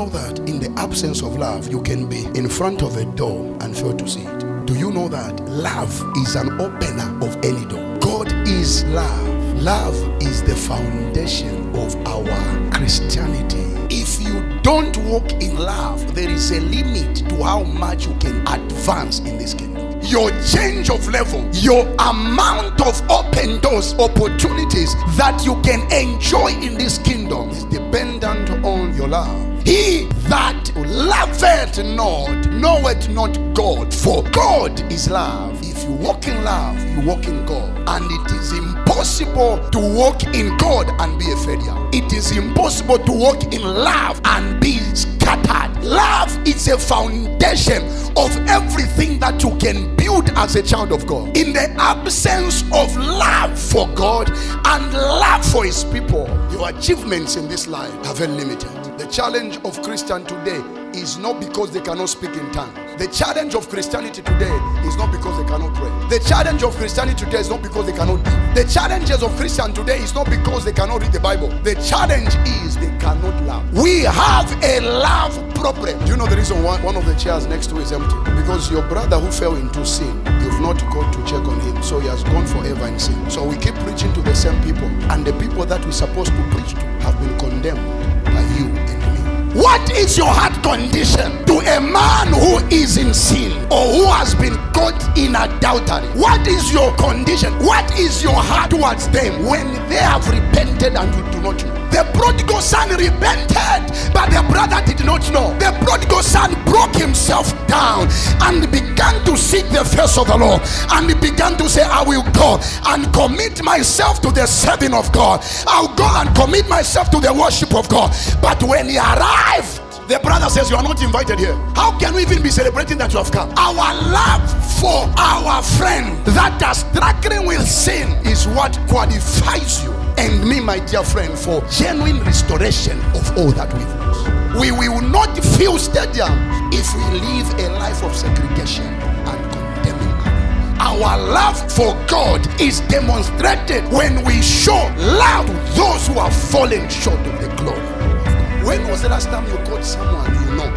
know that in the absence of love, you can be in front of a door and fail to see it? Do you know that love is an opener of any door? God is love. Love is the foundation of our Christianity. If you don't walk in love, there is a limit to how much you can advance in this kingdom. Your change of level, your amount of open doors, opportunities that you can enjoy in this kingdom is dependent on your love. He that loveth not knoweth not God, for God is love. If you walk in love, you walk in God. And it is impossible to walk in God and be a failure. It is impossible to walk in love and be scattered. Love is a foundation of everything that you can build as a child of God. In the absence of love for God and love for his people, your achievements in this life are very limited. The challenge of Christian today is not because they cannot speak in tongues. The challenge of Christianity today is not because they cannot pray. The challenge of Christianity today is not because they cannot do. The challenges of Christian today is not because they cannot read the Bible. The challenge is they cannot love. We have a love problem. Do you know the reason why one of the chairs next to is empty? Because your brother who fell into sin, you've not gone to check on him, so he has gone forever in sin. So we keep preaching to the same people, and the people that we're supposed to preach to have been condemned by you and me. What is your heart condition to a man who is in sin or who has been caught in adultery? What is your condition? What is your heart towards them when they have repented and you do not know? The prodigal son repented, but the brother did not know. The prodigal son broke himself down and began to seek the face of the Lord, and he began to say, I will go and commit myself to the serving of God. I'll go and commit myself to the worship of God. But when he arrived, the brother says, you are not invited here. How can we even be celebrating that you have come? Our love for our friend that are struggling with sin is what qualifies you and me, my dear friend, for genuine restoration of all that we've lost. We will not fill stadiums if we live a life of segregation and condemning others. Our love for God is demonstrated when we show love to those who have fallen short of the glory of God. When was the last time you caught someone you know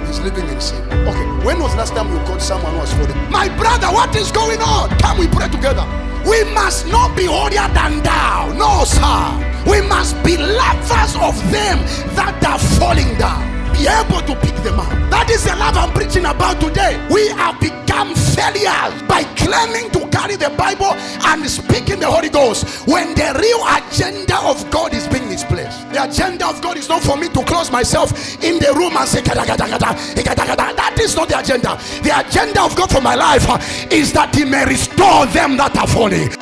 is living in sin? Okay, when was the last time you caught someone who was falling? My brother, what is going on? Can we pray together? We must not be holier than thou. No, sir. We must be lovers of them that are falling down. Be able to pick them up. That is the love I'm preaching about today. We have become failures by claiming to carry the Bible and speaking the Holy Ghost when the real agenda of God is being misplaced. The agenda of God is not for me to close myself in the room and say, gada, gada, gada, gada, gada. That is not the agenda. The agenda of God for my life is that he may restore them that are falling.